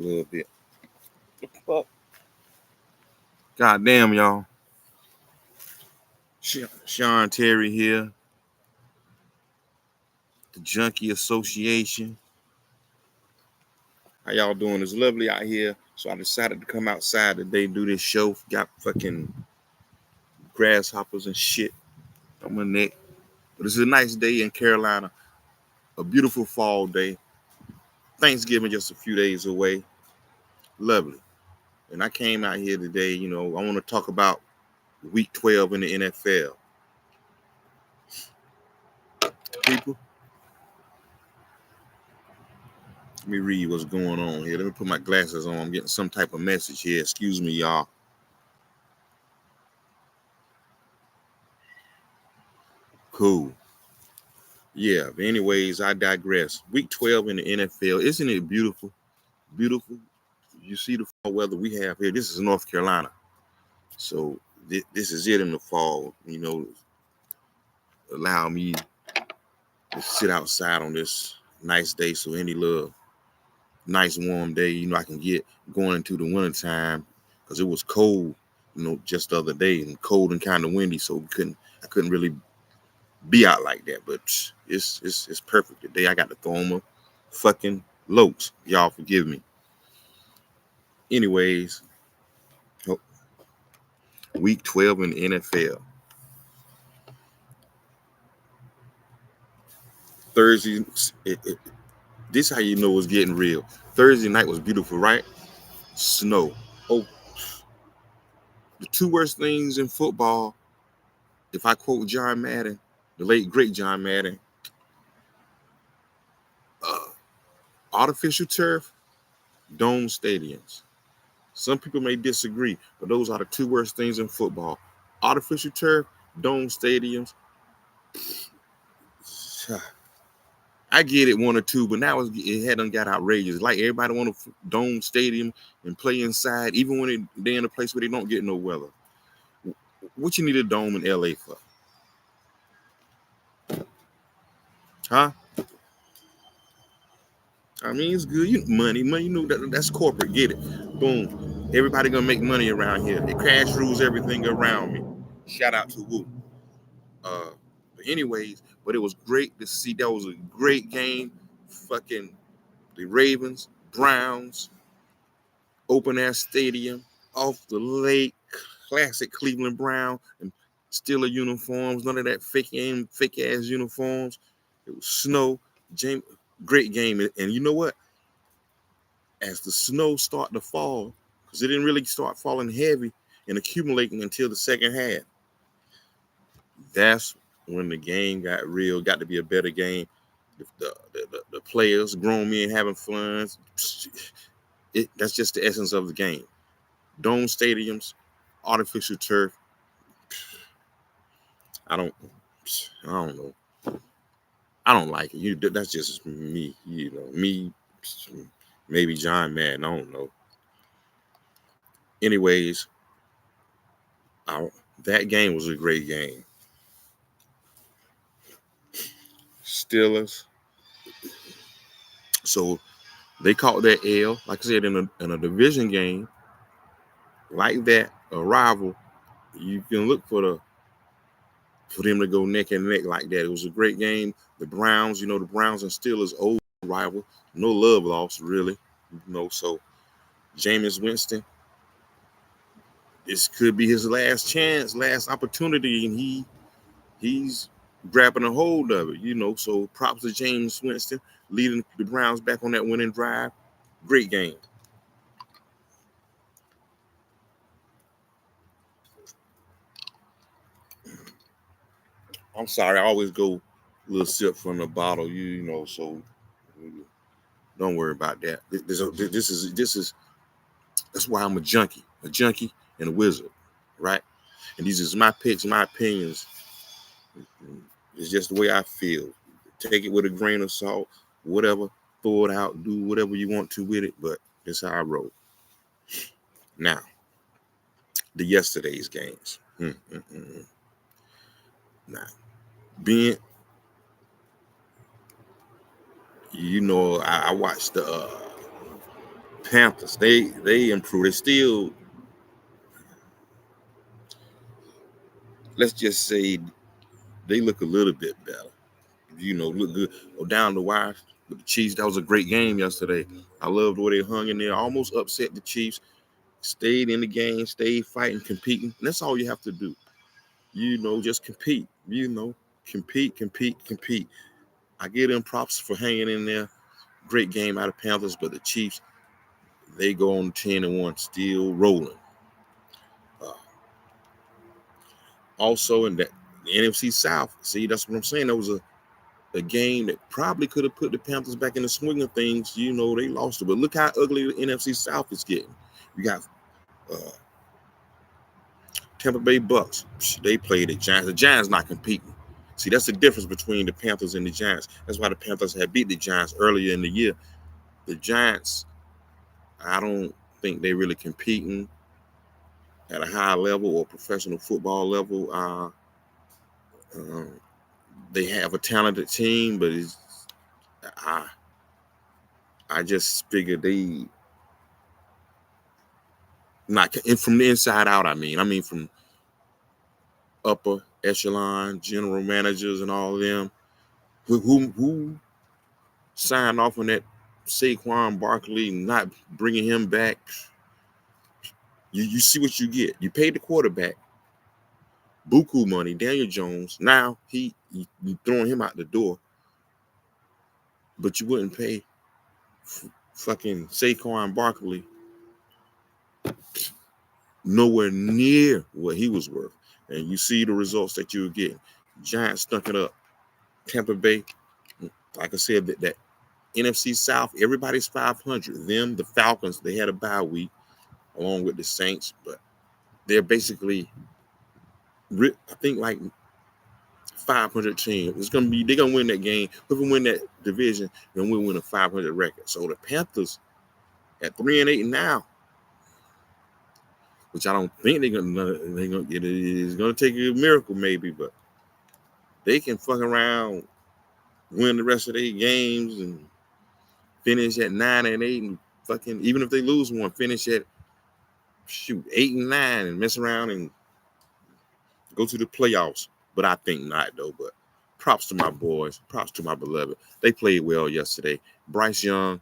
A little bit. Fuck. God damn, y'all. Sean Terry here, the Junkie Association. How y'all doing? It's lovely out here. So I decided to come outside today, do this show. Got fucking grasshoppers and shit on my neck. But it's a nice day in Carolina. A beautiful fall day. Thanksgiving just a few days away. Lovely. And I came out here today, I want to talk about week 12 in the NFL. People, let me read what's going on here. Let me put my glasses on. I'm getting some type of message here. Excuse me, y'all. Cool. Yeah, but anyways, I digress. Week 12 in the NFL. Isn't it beautiful? Beautiful. You see the fall weather we have here. This is North Carolina. So this is it in the fall. Allow me to sit outside on this nice day. So any little nice warm day, I can get going into the winter time because it was cold, just the other day and cold and kind of windy. So I couldn't really be out like that, but it's perfect today. I got to throw them a fucking Lokes. Y'all forgive me. Anyways, week 12 in the NFL. Thursday, this how you know it's getting real. Thursday night was beautiful, right? Snow. Oh, the two worst things in football, if I quote John Madden, the late great John Madden, uh, artificial turf, dome stadiums. Some people may disagree, but those are the two worst things in football. Artificial turf, dome stadiums. I get it, one or two, but now it hadn't got outrageous. Like everybody want a dome stadium and play inside, even when they're in a place where they don't get no weather. What you need a dome in LA for? Huh? I mean, it's good. Money. That's corporate. Get it? Boom. Everybody gonna make money around here. The cash rules everything around me. Shout out to Woo. But anyways, but it was great to see. That was a great game. Fucking the Ravens, Browns, open air stadium, off the lake, classic Cleveland Brown and Steeler uniforms. None of that fake ass uniforms. It was snow. Great game. And you know what? As the snow started to fall, because it didn't really start falling heavy and accumulating until the second half. That's when the game got real, got to be a better game. The players, grown men having fun. That's just the essence of the game. Dome stadiums, artificial turf. I don't know. I don't like it. That's just me. Me. Maybe John Madden. I don't know. Anyways, that game was a great game. Steelers. So they caught that L, like I said, in a division game like that, a rival. You can look for them to go neck and neck like that. It was a great game. The Browns, the Browns and Steelers, old rival. No love lost, really. So Jameis Winston, this could be his last chance, last opportunity, and he's grabbing a hold of it. So props to Jameis Winston, leading the Browns back on that winning drive. Great game. I'm sorry, I always go a little sip from the bottle, so don't worry about that. This is that's why I'm a junkie and a wizard, right? And these is my picks, my opinions. It's just the way I feel. Take it with a grain of salt, whatever. Throw it out, do whatever you want to with it, but that's how I roll. Now, the yesterday's games. Now, being, I watched Panthers, they improved. They still, let's just say, they look a little bit better. Look good. Down the wire with the Chiefs. That was a great game yesterday. I loved where they hung in there. Almost upset the Chiefs. Stayed in the game, stayed fighting, competing. And that's all you have to do. Just compete. Compete. I give them props for hanging in there. Great game out of Panthers, but the Chiefs, they go on 10-1, still rolling. Also, in the NFC South, see, that's what I'm saying. There was a game that probably could have put the Panthers back in the swing of things. They lost it. But look how ugly the NFC South is getting. You got Tampa Bay Bucks. They played the Giants. The Giants not competing. See, that's the difference between the Panthers and the Giants. That's why the Panthers had beat the Giants earlier in the year. The Giants, I don't think they really competing at a high level or professional football level. They have a talented team, but I just figured they not, and from the inside out. I mean from upper echelon general managers and all of them who signed off on that Saquon Barkley, not bringing him back. You see what you get. You paid the quarterback buku money, Daniel Jones. Now you throwing him out the door, but you wouldn't pay fucking Saquon Barkley nowhere near what he was worth. And you see the results that you were getting. Giants stunk it up. Tampa Bay, like I said, that NFC South, everybody's 500. Them, the Falcons, they had a bye week along with the Saints, but they're basically, I think, like 500 team. They're gonna win that game. Whoever win that division, then we'll win a 500 record. So the Panthers at 3-8 now, which I don't think they're gonna get it. It's gonna take a miracle maybe, but they can fuck around, win the rest of their games, and finish at 9-8, and fucking, even if they lose one, finish at 8-9 and mess around and go to the playoffs. But I think not though. But props to my boys, props to my beloved. They played well yesterday. Bryce Young,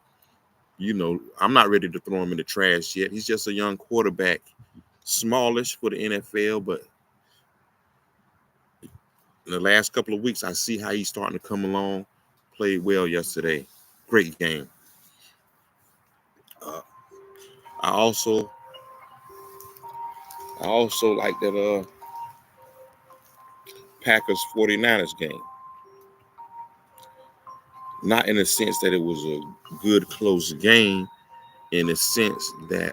I'm not ready to throw him in the trash yet. He's just a young quarterback, smallish for the NFL, but in the last couple of weeks, I see how he's starting to come along. Played well yesterday. Great game. I also like that Packers 49ers game. Not in the sense that it was a good close game, in the sense that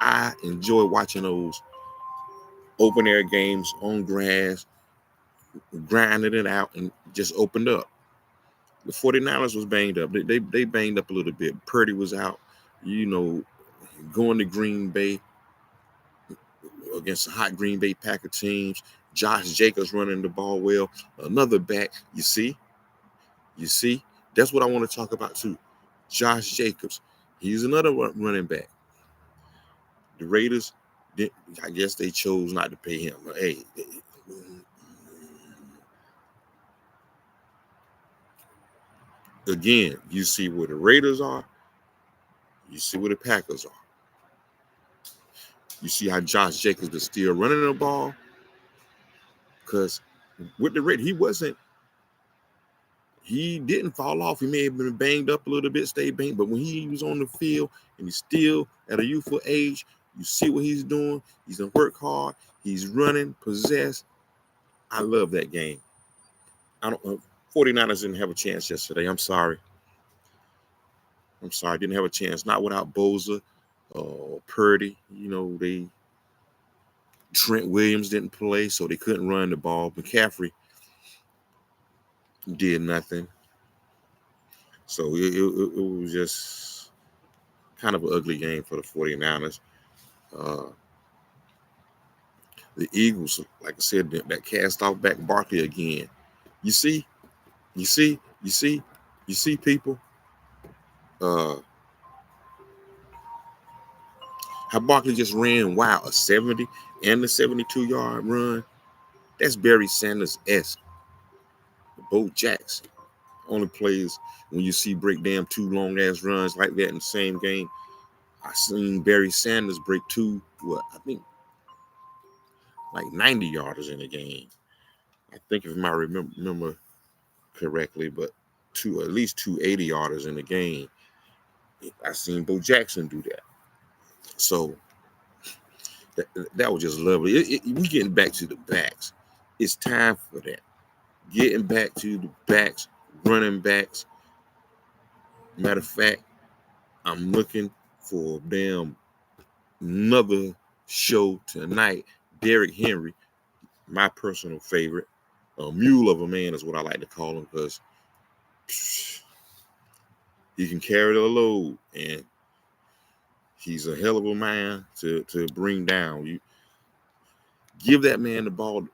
I enjoy watching those open air games on grass, grinding it out, and just opened up. The 49ers was banged up. They banged up a little bit. Purdy was out, going to Green Bay against the hot Green Bay Packer teams. Josh Jacobs running the ball well. Another back, you see? That's what I want to talk about too. Josh Jacobs. He's another running back. The Raiders, I guess they chose not to pay him. Hey, again, you see where the Raiders are. You see where the Packers are. You see how Josh Jacobs is still running the ball. Because with the Raiders, he didn't fall off. He may have been banged up a little bit, stayed banged, but when he was on the field and he's still at a youthful age, you see what he's doing. He's gonna work hard. He's running, possessed. I love that game. 49ers didn't have a chance yesterday. I'm sorry. Didn't have a chance. Not without Bosa or Purdy. Trent Williams didn't play, so they couldn't run the ball. McCaffrey did nothing. So it was just kind of an ugly game for the 49ers. The Eagles, like I said, that cast off back Barkley again. You see, people. How Barkley just ran wild, a 70 and the 72-yard run. That's Barry Sanders-esque. Bo Jackson only plays when you see break damn two long ass runs like that in the same game. I seen Barry Sanders break two, I think like 90 yarders in the game. I think if I remember correctly, but at least two 80 yarders in the game. I seen Bo Jackson do that. So that was just lovely. We getting back to the backs. It's time for that. Getting back to the backs, running backs. Matter of fact, I'm looking for damn another show tonight. Derrick Henry, my personal favorite, a mule of a man is what I like to call him because he can carry the load and he's a hell of a man to bring down. You give that man the ball.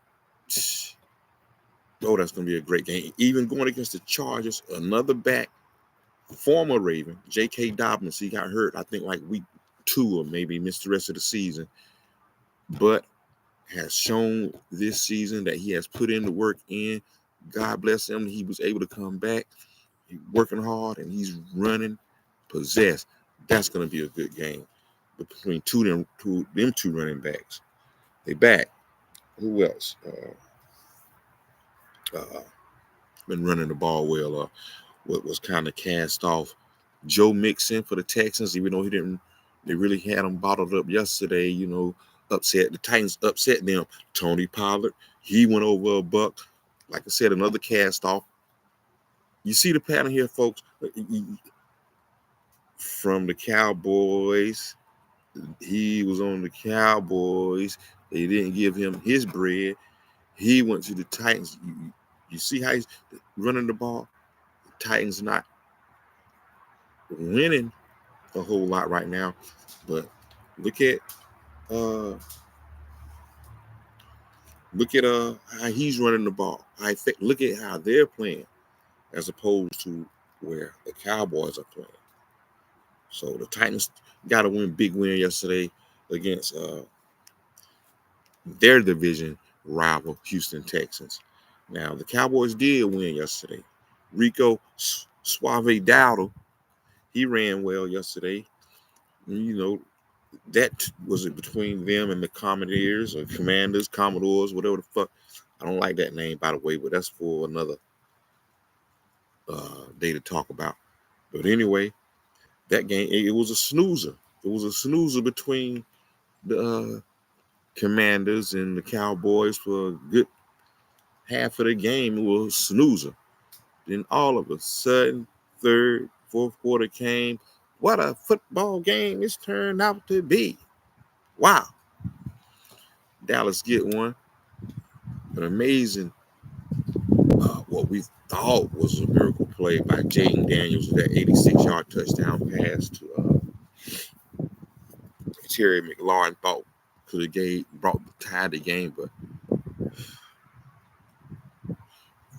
Oh, that's going to be a great game. Even going against the Chargers, another back, former Raven, J.K. Dobbins. He got hurt, I think, like week 2 or maybe missed the rest of the season. But has shown this season that he has put in the work in. God bless him. He was able to come back. He's working hard and he's running possessed. That's going to be a good game between them two running backs. They back. Who else? Been running the ball well. What was kind of cast off. Joe Mixon for the Texans, even though they really had him bottled up yesterday, the Titans upset them. Tony Pollard, he went over a buck. Like I said, another cast off. You see the pattern here, folks. From the Cowboys, he was on the Cowboys. They didn't give him his bread. He went to the Titans. You see how he's running the ball? The Titans not winning a whole lot right now, but look at how he's running the ball. Look at how they're playing as opposed to where the Cowboys are playing. So the Titans got a big win yesterday against their division rival Houston Texans. Now the Cowboys did win yesterday. Rico Suave Dowdle, he ran well yesterday. That was it between them and the Commodores or Commodores, whatever the fuck. I don't like that name, by the way, but that's for another day to talk about. But anyway, that game, it was a snoozer. It was a snoozer between the Commanders and the Cowboys for a good half of the game. It was a snoozer. Then all of a sudden, third, fourth quarter came. What a football game it's turned out to be. Wow. Dallas get one. An amazing, what we thought was a miracle play by Jaden Daniels with that 86-yard touchdown pass to Terry McLaurin. Thought could have tied the game, but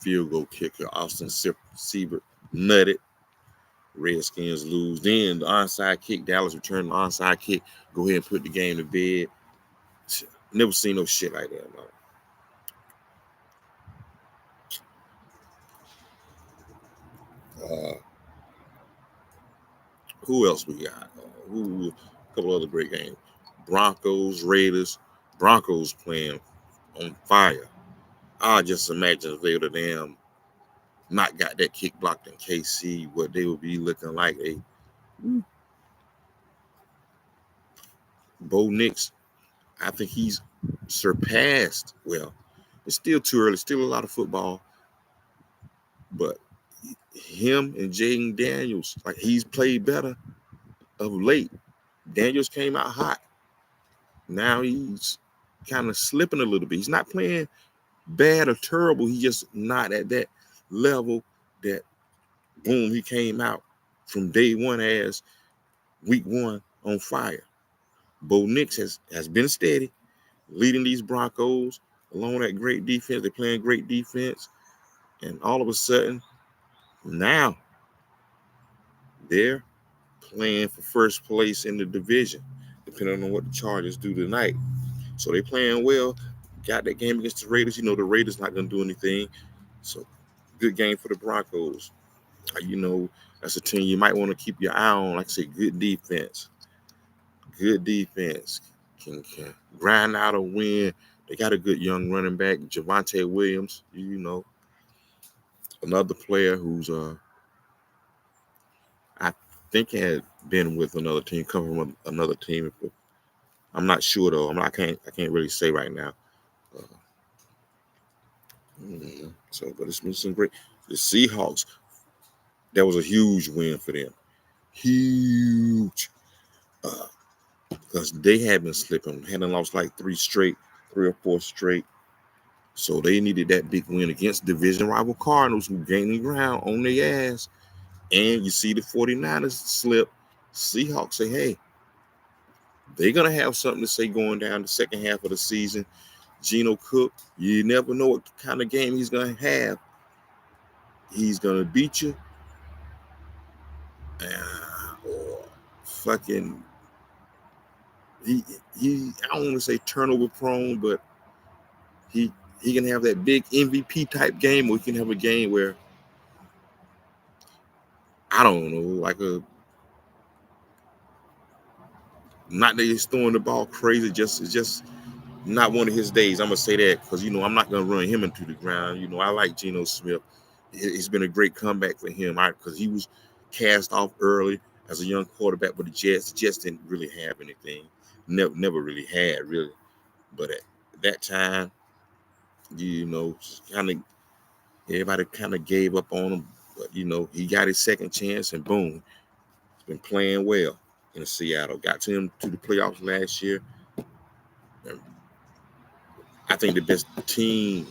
field goal kicker Austin Seibert nutted. Redskins lose. Then the onside kick, Dallas returned the onside kick. Go ahead and put the game to bed. Never seen no shit like that, man. Who else we got? A couple other great games. Broncos, Raiders. Broncos playing on fire. I just imagine if they would have damn not got that kick blocked in KC, what they would be looking like. Bo Nix, I think he's surpassed. Well, it's still too early, still a lot of football, but him and Jaden Daniels, like he's played better of late. Daniels came out hot. Now he's kind of slipping a little bit. He's not playing bad or terrible. He's just not at that level that, boom, he came out from day one as week 1 on fire. Bo Nix has been steady, leading these Broncos along that great defense. They're playing great defense. And all of a sudden, now they're playing for first place in the division. depending on what the Chargers do tonight. So they playing well. Got that game against the Raiders. The Raiders not going to do anything. So good game for the Broncos. That's a team you might want to keep your eye on. Like I said, good defense. Good defense. Can grind out a win. They got a good young running back, Javonte Williams. Another player who's I think had been with another team, come from another team. I'm not sure though. I can't really say right now. But it's been some great. The Seahawks, that was a huge win for them. Huge. Because they had been slipping. Hadn't lost like 3 or 4 straight. So they needed that big win against division rival Cardinals, who gaining ground on their ass. And you see the 49ers slip. Seahawks say, hey, they're going to have something to say going down the second half of the season. Geno Cook, you never know what kind of game he's going to have. He's going to beat you. Or fucking, I don't want to say turnover prone, but he can have that big MVP type game, or he can have a game where, I don't know, like not that he's throwing the ball crazy, just not one of his days. I'm gonna say that because I'm not gonna run him into the ground. I like Geno Smith. It's been a great comeback for him, because he was cast off early as a young quarterback with the Jets. The Jets didn't really have anything, never really had really. But at that time, kind of everybody kind of gave up on him. But he got his second chance, and boom, he's been playing well in Seattle. Got to the playoffs last year. I think the best team,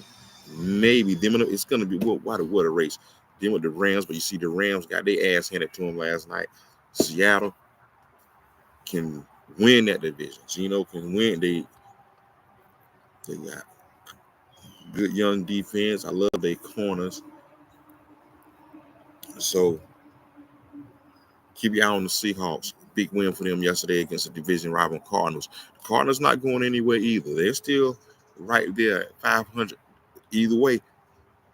maybe them. It's going to be what a race. Them with the Rams, but you see the Rams got their ass handed to them last night. Seattle can win that division. Can win. They got good young defense. I love their corners. So keep your eye on the Seahawks. Big win for them yesterday against the division rival Cardinals. The Cardinals not going anywhere either. They're still right there at 500. Either way,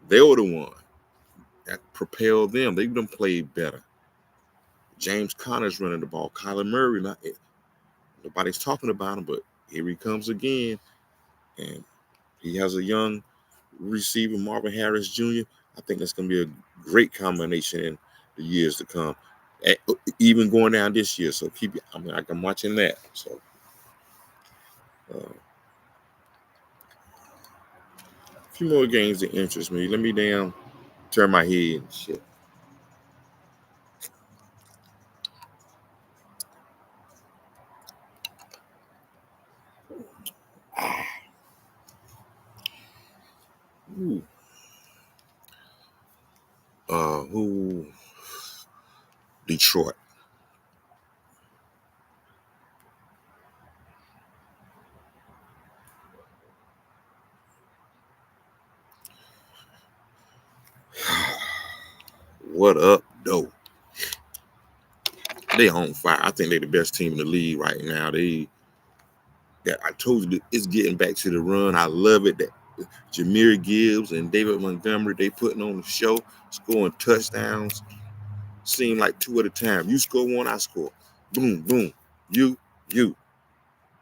they were the one that propelled them. They done played better. James Conner's running the ball. Kyler Murray, nobody's talking about him, but here he comes again. And he has a young receiver, Marvin Harris Jr. I think that's going to be a great combination in the years to come, even going down this year. So I'm watching that. So a few more games that interest me. Let me turn my head and shit. Ooh. Who? Detroit. What up, though? They on fire. I think they're the best team in the league right now. I told you, it's getting back to the run. I love it that Jahmyr Gibbs and David Montgomery, they putting on the show, scoring touchdowns. Seem like 2 at a time. You score 1, I score. Boom, boom. You.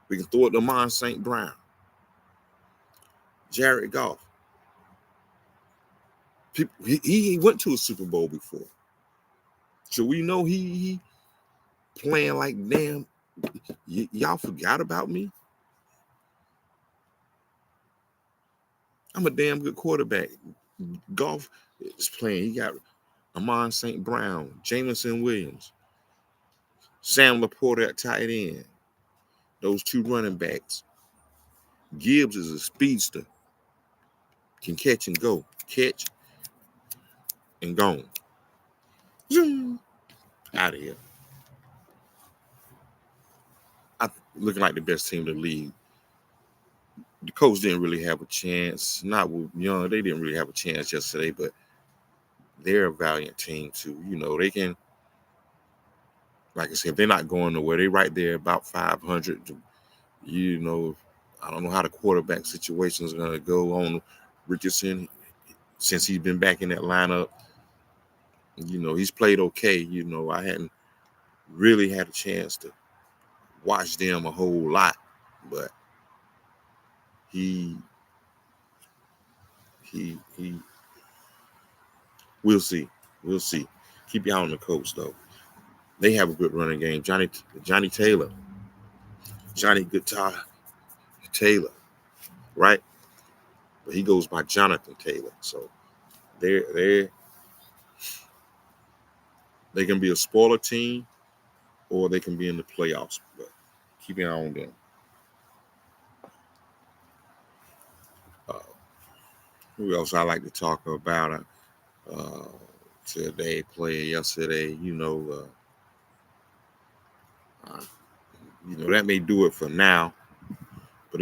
We can throw it to Amon St. Brown. Jared Goff. He went to a Super Bowl before. So we know he playing like, damn, y'all forgot about me? I'm a damn good quarterback. Goff is playing. He got Amon St. Brown, Jameson Williams, Sam Laporta at tight end. Those 2 running backs. Gibbs is a speedster. Can catch and go. Catch and gone. Out of here. Looking like the best team in the league. The Colts didn't really have a chance. Not with Young. They didn't really have a chance yesterday, but they're a valiant team too. They can Like I said, if they're not going nowhere, they right there about 500. You know, I don't know how the quarterback situation is going to go on Richardson since he's been back in that lineup. You know, he's played okay. You know, I hadn't really had a chance to watch them a whole lot, but he he we'll see. We'll see. Keep your eye on the Colts though. They have a good running game. Johnny Taylor. Johnny Guitar Taylor, right? But he goes by Jonathan Taylor. So they can be a spoiler team or they can be in the playoffs. But keep your eye on them. Uh, who else I like to talk about? Uh, Today, play yesterday. That may do it for now. But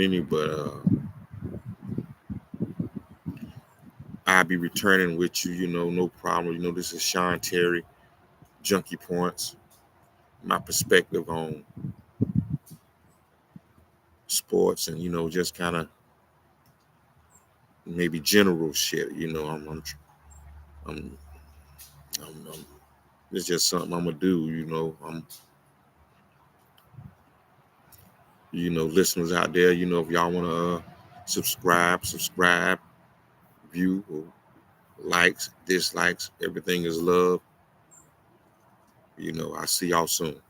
I'll be returning with you. No problem. This is Sean Terry, Junkie Points. My perspective on sports and just kind of maybe general shit. I'm, I'm it's just something I'm gonna do. Listeners out there, if y'all wanna subscribe, view, or likes, dislikes, everything is love. I see y'all soon.